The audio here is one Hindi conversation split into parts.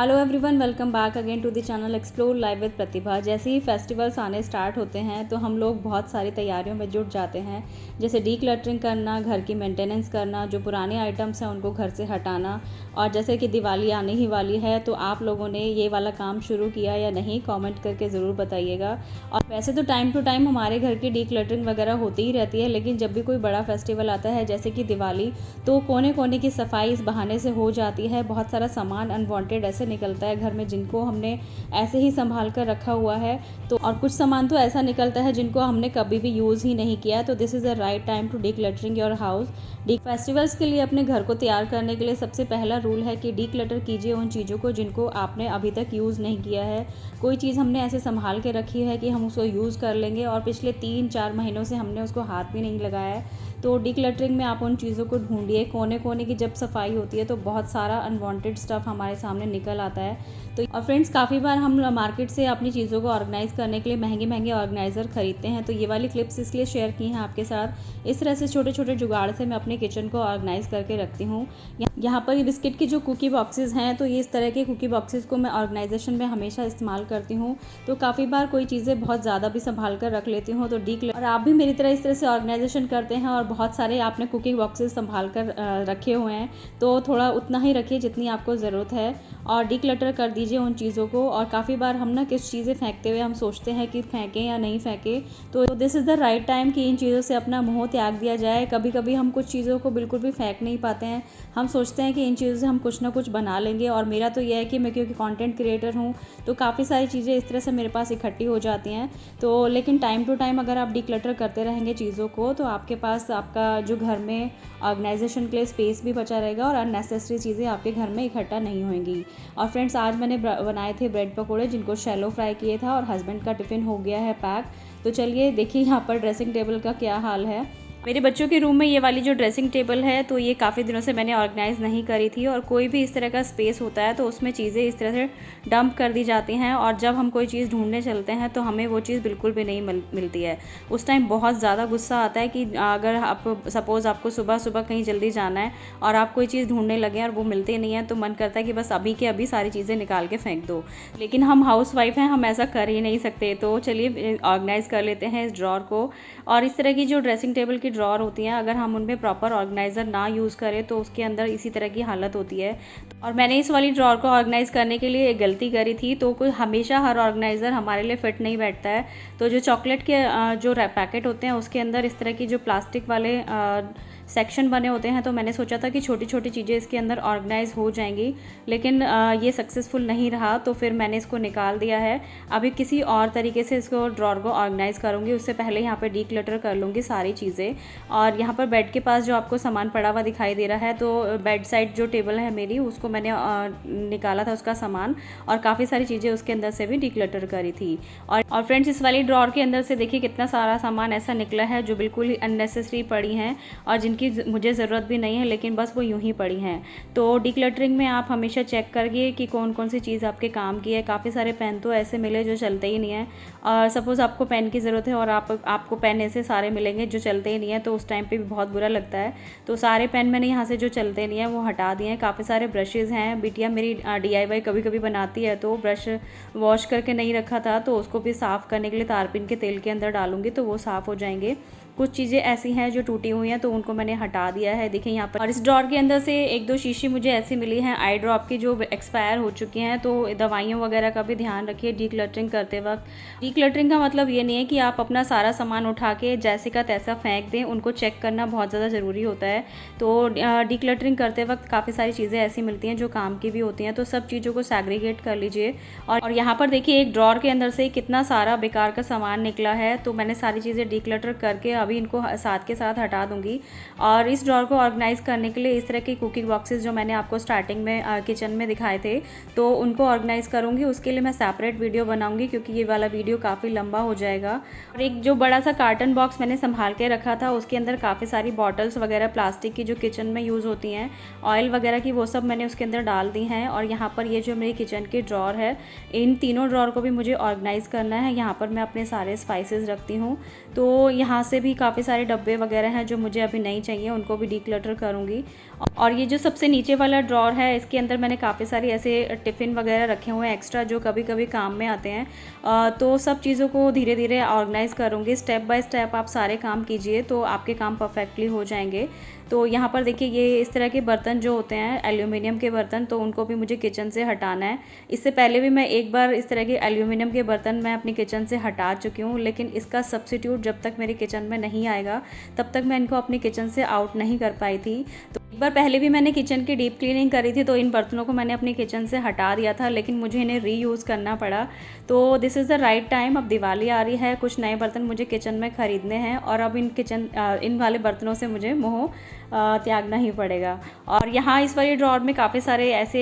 Hello everyone, welcome back again to the channel explore live with Pratibha. जैसे ही फेस्टिवल्स आने स्टार्ट होते हैं तो हम लोग बहुत सारी तैयारियों में जुट जाते हैं, जैसे डी क्लटरिंग करना, घर की मेंटेनेंस करना, जो पुराने आइटम्स हैं उनको घर से हटाना। और जैसे कि दिवाली आने ही वाली है तो आप लोगों ने ये वाला काम शुरू किया या नहीं, कमेंट करके ज़रूर बताइएगा। और वैसे तो टाइम टू टाइम हमारे घर की डी क्लटरिंग वगैरह होती ही रहती है, लेकिन जब भी कोई बड़ा फेस्टिवल आता है जैसे कि दिवाली, तो कोने कोने की सफाई इस बहाने से हो जाती है। बहुत सारा सामान अनवांटेड ऐसे निकलता है घर में जिनको हमने ऐसे ही संभाल कर रखा हुआ है, तो और कुछ सामान तो ऐसा निकलता है जिनको हमने कभी भी यूज़ ही नहीं किया। तो this is a right time to declutterring your house. The festivals के लिए अपने घर को तैयार करने के लिए सबसे पहला रूल है कि डी क्लटर कीजिए उन चीज़ों को जिनको आपने अभी तक यूज़ नहीं किया है। कोई चीज़ हमने ऐसे संभाल के रखी है कि हम उसको यूज़ कर लेंगे और पिछले 3-4 महीनों से हमने उसको हाथ भी नहीं लगाया है, तो डी क्लटरिंग में आप उन चीज़ों को ढूंढिए। कोने कोने की जब सफाई होती है तो बहुत सारा अनवांटेड स्टफ़ हमारे सामने निकल आता है। तो और फ्रेंड्स, काफ़ी बार हम मार्केट से अपनी चीज़ों को ऑर्गेनाइज़ करने के लिए महंगे महंगे ऑर्गेनाइज़र खरीदते हैं, तो ये वाली क्लिप्स इसलिए शेयर की हैं आपके साथ। इस तरह से छोटे छोटे जुगाड़ से मैं अपने किचन को ऑर्गेनाइज़ करके रखती हूँ। यहाँ पर ये बिस्किट की जो कुकी बॉक्सेस हैं, तो ये इस तरह के कुकी बॉक्सेस को मैं ऑर्गेनाइजेशन में हमेशा इस्तेमाल करती हूँ। तो काफ़ी बार कोई चीज़ें बहुत ज़्यादा भी संभाल कर रख लेती हूँ, तो और आप भी मेरी तरह इस तरह से ऑर्गेनाइजेशन करते हैं और बहुत सारे आपने कुकिंग बॉक्सेस संभाल कर रखे हुए हैं, तो थोड़ा उतना ही रखिए जितनी आपको ज़रूरत है और डी क्लटर कर दीजिए उन चीज़ों को। और काफ़ी बार हम ना किस चीज़ें फेंकते हुए हम सोचते हैं कि फेंकें या नहीं फेंकें, तो this is the right time कि इन चीज़ों से अपना मोह त्याग दिया जाए। कभी कभी हम कुछ चीज़ों को बिल्कुल भी फेंक नहीं पाते हैं, हम सोचते हैं कि इन चीज़ों से हम कुछ ना कुछ बना लेंगे। और मेरा तो यह है कि मैं क्योंकि कंटेंट क्रिएटर हूँ तो काफ़ी सारी चीज़ें इस तरह से मेरे पास इकट्ठी हो जाती हैं। तो लेकिन टाइम टू टाइम अगर आप डी क्लटर करते रहेंगे चीज़ों को, तो आपके पास आपका जो घर में ऑर्गेनाइजेशन के लिए स्पेस भी बचा रहेगा और अननेसेसरी चीज़ें आपके घर में इकट्ठा नहीं होंगी। और फ्रेंड्स, आज मैंने बनाए थे ब्रेड पकोड़े जिनको शैलो फ्राई किए था और हस्बैंड का टिफ़िन हो गया है पैक। तो चलिए देखिए यहाँ पर ड्रेसिंग टेबल का क्या हाल है। मेरे बच्चों के रूम में ये वाली जो ड्रेसिंग टेबल है, तो ये काफ़ी दिनों से मैंने ऑर्गेनाइज़ नहीं करी थी, और कोई भी इस तरह का स्पेस होता है तो उसमें चीज़ें इस तरह से डंप कर दी जाती हैं, और जब हम कोई चीज़ ढूंढने चलते हैं तो हमें वो चीज़ बिल्कुल भी नहीं मिलती है। उस टाइम बहुत ज़्यादा गुस्सा आता है कि अगर आप सपोज़ आपको सुबह सुबह कहीं जल्दी जाना है और आप कोई चीज़ ढूंढने लगे और वो मिलती नहीं है, तो मन करता है कि बस अभी के अभी सारी चीज़ें निकाल के फेंक दो। लेकिन हम हाउस वाइफ हैं, हम ऐसा कर ही नहीं सकते। तो चलिए ऑर्गेनाइज़ कर लेते हैं इस ड्रॉर को। और इस तरह की जो ड्रेसिंग टेबल की ड्रॉर होती हैं, अगर हम उनमें प्रॉपर ऑर्गेनाइज़र ना यूज़ करें तो उसके अंदर इसी तरह की हालत होती है। और मैंने इस वाली ड्रॉर को ऑर्गेनाइज़ करने के लिए एक गलती करी थी, तो कोई हमेशा हर ऑर्गेनाइज़र हमारे लिए फिट नहीं बैठता है। तो जो चॉकलेट के जो पैकेट होते हैं उसके अंदर इस तरह की जो प्लास्टिक वाले सेक्शन बने होते हैं, तो मैंने सोचा था कि छोटी छोटी चीज़ें इसके अंदर ऑर्गेनाइज हो जाएंगी, लेकिन ये सक्सेसफुल नहीं रहा, तो फिर मैंने इसको निकाल दिया है। अभी किसी और तरीके से इसको ड्रॉर को ऑर्गेनाइज़ करूँगी, उससे पहले यहाँ पर डी क्लटर कर लूँगी सारी चीज़ें। और यहाँ पर बेड के पास जो आपको सामान पड़ा हुआ दिखाई दे रहा है, तो बेड साइड जो टेबल है मेरी, उसको मैंने निकाला था उसका सामान, और काफ़ी सारी चीज़ें उसके अंदर से भी डी क्लटर करी थी। और फ्रेंड्स, इस वाली ड्रॉर के अंदर से देखिए कितना सारा सामान ऐसा निकला है जो बिल्कुल ही अननेसेसरी पड़ी हैं और जिनकी मुझे ज़रूरत भी नहीं है, लेकिन बस वो यूं ही पड़ी हैं। तो डी क्लटरिंग में आप हमेशा चेक करिए कि कौन कौन सी चीज़ आपके काम की है। काफ़ी सारे पेन तो ऐसे मिले जो चलते ही नहीं हैं, और सपोज़ आपको पेन की ज़रूरत है और आपको पेन ऐसे सारे मिलेंगे जो चलते ही नहीं है, तो उस टाइम पे भी बहुत बुरा लगता है। तो सारे पेन मैंने यहाँ से जो चलते नहीं हैं वो हटा दिए हैं। काफ़ी सारे ब्रशेज़ हैं, बिटिया मेरी DIY कभी कभी बनाती है, तो ब्रश वॉश करके नहीं रखा था, तो उसको भी साफ़ करने के लिए तारपीन के तेल के अंदर डालूंगी तो वो साफ़ हो जाएंगे। कुछ चीज़ें ऐसी हैं जो टूटी हुई हैं, तो उनको मैंने हटा दिया है, देखिए यहाँ पर। और इस ड्रॉर के अंदर से 1-2 शीशी मुझे ऐसी मिली हैं आई ड्रॉप की जो एक्सपायर हो चुकी हैं, तो दवाइयों वगैरह का भी ध्यान रखिए डी क्लटरिंग करते वक्त। डी क्लटरिंग का मतलब ये नहीं है कि आप अपना सारा सामान उठा के जैसे का तैसा फेंक दें, उनको चेक करना बहुत ज़्यादा ज़रूरी होता है। तो डी क्लटरिंग करते वक्त काफ़ी सारी चीज़ें ऐसी मिलती हैं जो काम की भी होती हैं, तो सब चीज़ों को सैग्रीगेट कर लीजिए। और यहाँ पर देखिए एक ड्रॉर के अंदर से कितना सारा बेकार का सामान निकला है, तो मैंने सारी चीज़ें डी क्लटर करके अभी इनको साथ के साथ हटा दूंगी। और इस ड्रॉर को ऑर्गेनाइज़ करने के लिए इस तरह के कुकिंग बॉक्सेस जो मैंने आपको स्टार्टिंग में किचन में दिखाए थे, तो उनको ऑर्गेनाइज़ करूंगी। उसके लिए मैं सेपरेट वीडियो बनाऊंगी क्योंकि ये वाला वीडियो काफ़ी लंबा हो जाएगा। और एक जो बड़ा सा कार्टन बॉक्स मैंने संभाल के रखा था, उसके अंदर काफ़ी सारी बॉटल्स वगैरह प्लास्टिक की जो किचन में यूज़ होती हैं, ऑयल वगैरह की, वो सब मैंने उसके अंदर डाल दी हैं। और यहाँ पर ये जो मेरी किचन की ड्रॉर है, इन तीनों ड्रॉर को भी मुझे ऑर्गेनाइज़ करना है। यहाँ पर मैं अपने सारे स्पाइसेस रखती हूँ, तो यहाँ से भी काफ़ी सारे डब्बे वगैरह हैं जो मुझे अभी नहीं चाहिए, उनको भी डीक्लटर करूँगी। और ये जो सबसे नीचे वाला ड्रॉर है, इसके अंदर मैंने काफ़ी सारी ऐसे टिफ़िन वगैरह रखे हुए हैं एक्स्ट्रा, जो कभी कभी काम में आते हैं। तो सब चीज़ों को धीरे धीरे ऑर्गेनाइज़ करूँगी। स्टेप बाय स्टेप आप सारे काम कीजिए तो आपके काम परफेक्टली हो जाएंगे। तो यहाँ पर देखिए, ये इस तरह के बर्तन जो होते हैं एल्यूमिनियम के बर्तन, तो उनको भी मुझे किचन से हटाना है। इससे पहले भी मैं एक बार इस तरह के एल्यूमिनियम के बर्तन मैं अपनी किचन से हटा चुकी हूँ, लेकिन इसका सब्स्टिट्यूट जब तक मेरे किचन में नहीं आएगा तब तक मैं इनको अपनी किचन से आउट नहीं कर पाई थी। तो एक बार पहले भी मैंने किचन की डीप क्लीनिंग करी थी, तो इन बर्तनों को मैंने अपनी किचन से हटा दिया था, लेकिन मुझे इन्हें रीयूज़ करना पड़ा। तो this is the right time. अब दिवाली आ रही है, कुछ नए बर्तन मुझे किचन में ख़रीदने हैं और अब इन वाले बर्तनों से मुझे मोह त्यागना ही पड़ेगा। और यहाँ इस वाली ड्रॉर में काफ़ी सारे ऐसे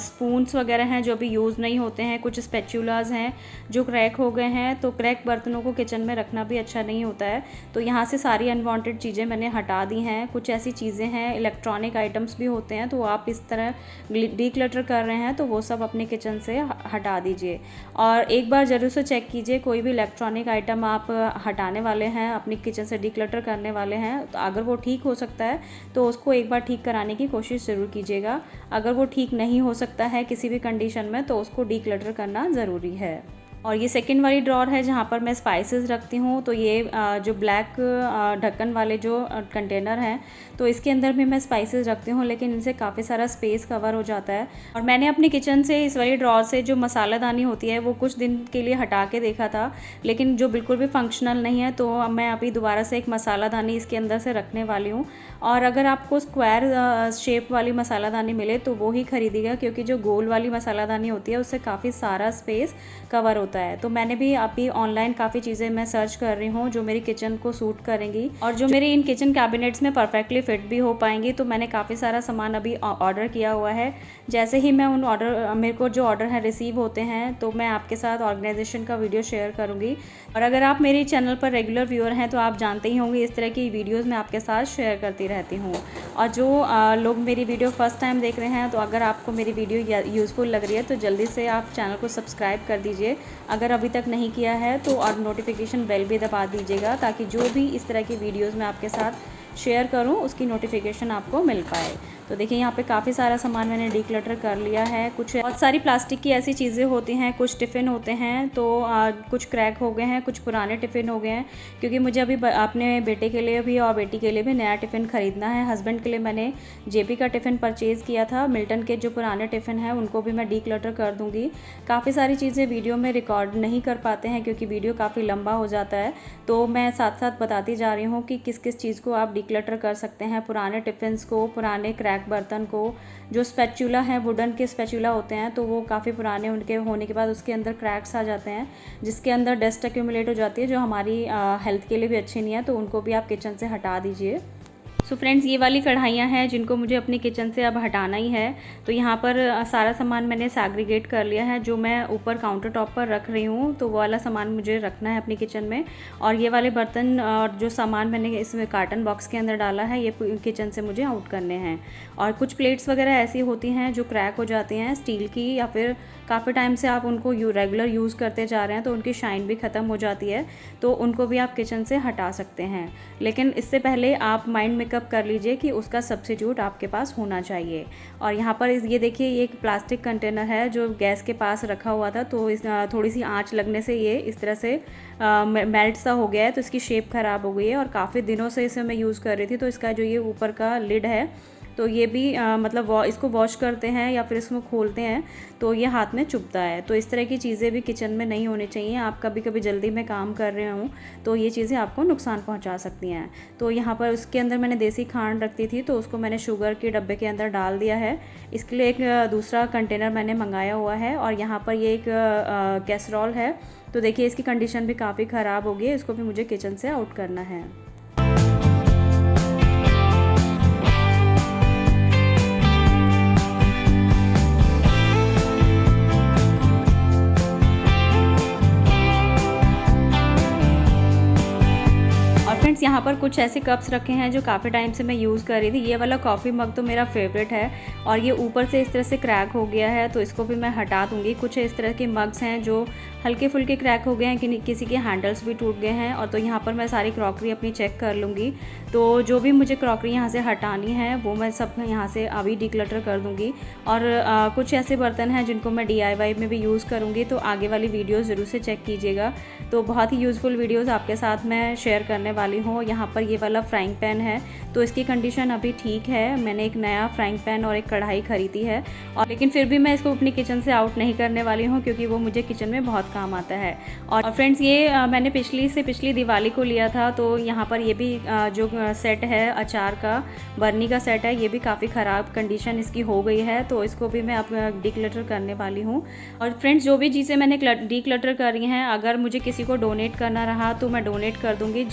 स्पून्स वगैरह हैं जो भी यूज़ नहीं होते हैं। कुछ स्पैचुलास हैं जो क्रैक हो गए हैं, तो क्रैक बर्तनों को किचन में रखना भी अच्छा नहीं होता है। तो यहाँ से सारी अनवांटेड चीज़ें मैंने हटा दी हैं। कुछ ऐसी चीज़ें हैं, इलेक्ट्रॉनिक आइटम्स भी होते हैं, तो आप इस तरह डीक्लटर कर रहे हैं तो वो सब अपने किचन से हटा दीजिए। और एक बार ज़रूर से चेक कीजिए, कोई भी इलेक्ट्रॉनिक आइटम आप हटाने वाले हैं, अपनी किचन से डीक्लटर करने वाले हैं, तो अगर वो ठीक हो सकता है तो उसको एक बार ठीक कराने की कोशिश ज़रूर कीजिएगा। अगर वो ठीक नहीं हो सकता है किसी भी कंडीशन में, तो उसको डीक्लटर करना ज़रूरी है। और ये सेकंड वाली ड्रॉर है जहाँ पर मैं स्पाइसेस रखती हूँ। तो ये जो ब्लैक ढक्कन वाले जो कंटेनर हैं, तो इसके अंदर भी मैं स्पाइसेस रखती हूँ, लेकिन इनसे काफ़ी सारा स्पेस कवर हो जाता है। और मैंने अपनी किचन से इस वाली ड्रॉर से जो मसालादानी होती है वो कुछ दिन के लिए हटा के देखा था, लेकिन जो बिल्कुल भी फंक्शनल नहीं है, तो मैं अभी दोबारा से एक मसालादानी इसके अंदर से रखने वाली हूँ। और अगर आपको स्क्वायर शेप वाली मसालादानी मिले तो वो ही खरीदिएगा, क्योंकि जो गोल वाली मसालादानी होती है उससे काफ़ी सारा स्पेस कवर होता है। तो मैंने भी अभी ऑनलाइन काफ़ी चीज़ें मैं सर्च कर रही हूँ जो मेरी किचन को सूट करेंगी और जो मेरे इन किचन कैबिनेट्स में परफेक्टली फिट भी हो पाएंगी। तो मैंने काफ़ी सारा सामान अभी ऑर्डर किया हुआ है। जैसे ही मैं मेरे को जो ऑर्डर है रिसीव होते हैं, तो मैं आपके साथ ऑर्गेनाइजेशन का वीडियो शेयर करूँगी। और अगर आप मेरे चैनल पर रेगुलर व्यूअर हैं तो आप जानते ही होंगे इस तरह की वीडियोज़ मैं आपके साथ शेयर करती रहती हूँ। और जो लोग मेरी वीडियो फर्स्ट टाइम देख रहे हैं, तो अगर आपको मेरी वीडियो यूज़फुल लग रही है तो जल्दी से आप चैनल को सब्सक्राइब कर दीजिए अगर अभी तक नहीं किया है तो, और नोटिफिकेशन बेल भी दबा दीजिएगा ताकि जो भी इस तरह की वीडियोज़ मैं आपके साथ शेयर करूं उसकी नोटिफिकेशन आपको मिल पाए। तो देखिए यहाँ पे काफ़ी सारा सामान मैंने डीक्लटर कर लिया है। कुछ बहुत सारी प्लास्टिक की ऐसी चीज़ें होती हैं, कुछ टिफ़िन होते हैं तो कुछ क्रैक हो गए हैं, कुछ पुराने टिफ़िन हो गए हैं, क्योंकि मुझे अभी अपने बेटे के लिए भी और बेटी के लिए भी नया टिफ़िन ख़रीदना है। हस्बैंड के लिए मैंने जेपी का टिफ़िन परचेज़ किया था। मिल्टन के जो पुराने टिफ़िन हैं उनको भी मैं डीक्लटर कर दूँगी। काफ़ी सारी चीज़ें वीडियो में रिकॉर्ड नहीं कर पाते हैं क्योंकि वीडियो काफ़ी लंबा हो जाता है, तो मैं साथ साथ बताती जा रही हूँ कि किस किस चीज़ को आप डीक्लटर कर सकते हैं। पुराने टिफ़िन्स को, पुराने क्रैक बर्तन को, जो स्पैचुला है, वुडन के स्पैचुला होते हैं तो वो काफ़ी पुराने उनके होने के बाद उसके अंदर क्रैक्स आ जाते हैं जिसके अंदर डस्ट एक्यूमुलेट हो जाती है, जो हमारी हेल्थ के लिए भी अच्छी नहीं है, तो उनको भी आप किचन से हटा दीजिए। सो फ्रेंड्स, ये वाली कढ़ाइयाँ हैं जिनको मुझे अपनी किचन से अब हटाना ही है। तो यहाँ पर सारा सामान मैंने सैग्रीगेट कर लिया है। जो मैं ऊपर काउंटर टॉप पर रख रही हूँ तो वो वाला सामान मुझे रखना है अपनी किचन में, और ये वाले बर्तन और जो सामान मैंने इसमें कार्टन बॉक्स के अंदर डाला है ये किचन से मुझे आउट करने हैं। और कुछ प्लेट्स वगैरह ऐसी होती हैं जो क्रैक हो जाती हैं स्टील की, या फिर काफ़ी टाइम से आप उनको रेगुलर यूज़ करते जा रहे हैं तो उनकी शाइन भी ख़त्म हो जाती है, तो उनको भी आप किचन से हटा सकते हैं। लेकिन इससे पहले आप माइंड मेकअप कर लीजिए कि उसका सब्स्टिट्यूट आपके पास होना चाहिए। और यहाँ पर ये देखिए, ये एक प्लास्टिक कंटेनर है जो गैस के पास रखा हुआ था, तो थोड़ी सी आंच लगने से ये इस तरह से मेल्ट सा हो गया है, तो इसकी शेप ख़राब हो गई है। और काफ़ी दिनों से इसे मैं यूज़ कर रही थी, तो इसका जो ये ऊपर का लिड है तो ये भी मतलब इसको वॉश करते हैं या फिर इसमें खोलते हैं तो ये हाथ में चुभता है। तो इस तरह की चीज़ें भी किचन में नहीं होनी चाहिए। आप कभी कभी जल्दी में काम कर रहे हों तो ये चीज़ें आपको नुकसान पहुंचा सकती हैं। तो यहाँ पर उसके अंदर मैंने देसी खांड रखती थी तो उसको मैंने शुगर के डब्बे के अंदर डाल दिया है। इसके लिए एक दूसरा कंटेनर मैंने मंगाया हुआ है। और यहाँ पर ये एक कैसरोल है, तो देखिए इसकी कंडीशन भी काफ़ी ख़राब हो गई है, इसको भी मुझे किचन से आउट करना है। यहाँ पर कुछ ऐसे कप्स रखे हैं जो काफ़ी टाइम से मैं यूज़ कर रही थी। ये वाला कॉफ़ी मग तो मेरा फेवरेट है और ये ऊपर से इस तरह से क्रैक हो गया है, तो इसको भी मैं हटा दूँगी। कुछ इस तरह के मग्स हैं जो हल्के फुल्के क्रैक हो गए हैं, कि किसी के हैंडल्स भी टूट गए हैं। और तो यहाँ पर मैं सारी क्रॉकरी अपनी चेक कर लूँगी। तो जो भी मुझे क्रॉकरी यहाँ से हटानी है वो मैं सब यहाँ से अभी डिक्लटर कर दूँगी। और कुछ ऐसे बर्तन हैं जिनको मैं DIY में भी यूज़ करूँगी, तो आगे वाली वीडियोस ज़रूर से चेक कीजिएगा। तो बहुत ही यूज़फुल वीडियोस आपके साथ मैं शेयर करने वाली हूँ। यहाँ पर ये वाला फ्राइंग पैन है, तो इसकी कंडीशन अभी ठीक है। मैंने एक नया फ्राइंग पैन और एक कढ़ाई खरीदी है, और लेकिन फिर भी मैं इसको अपनी किचन से आउट नहीं करने वाली हूँ, क्योंकि वो मुझे किचन में बहुत काम आता है। और फ्रेंड्स, ये मैंने पिछली दिवाली को लिया था। तो यहाँ पर ये भी जो सेट है अचार का, बर्नी का सेट है, ये भी काफ़ी ख़राब कंडीशन इसकी हो गई है, तो इसको भी मैं अब डिक्लटर करने वाली हूँ। और फ्रेंड्स, जो भी चीज़ें मैंने डिक्लटर कर रही हैं, अगर मुझे किसी को डोनेट करना रहा तो मैं डोनेट कर दूँगी।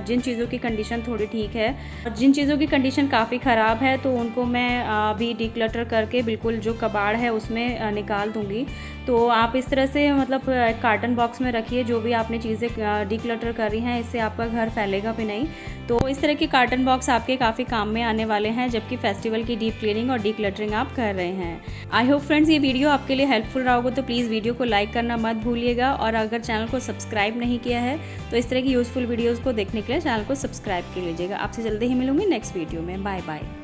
जिन चीज़ों की कंडीशन थोड़ी ठीक है और जिन चीज़ों की कंडीशन काफ़ी ख़राब है, तो उनको मैं अभी डिक्लटर करके बिल्कुल जो कबाड़ है उसमें निकाल दूँगी। तो आप इस तरह से मतलब कार्टन बॉक्स में रखिए जो भी आपने चीज़ें डिक्लटर कर रही हैं, इससे आपका घर फैलेगा भी नहीं। तो इस तरह के कार्टन बॉक्स आपके काफ़ी काम में आने वाले हैं, जबकि फेस्टिवल की डीप क्लीनिंग और डिक्लटरिंग आप कर रहे हैं। आई होप फ्रेंड्स ये वीडियो आपके लिए हेल्पफुल रहा होगा, तो प्लीज़ वीडियो को लाइक करना मत भूलिएगा। और अगर चैनल को सब्सक्राइब नहीं किया है तो इस तरह की यूज़फुल वीडियोज़ को देखने के लिए चैनल को सब्सक्राइब कर लीजिएगा। आपसे जल्दी ही मिलूंगी नेक्स्ट वीडियो में। Bye bye.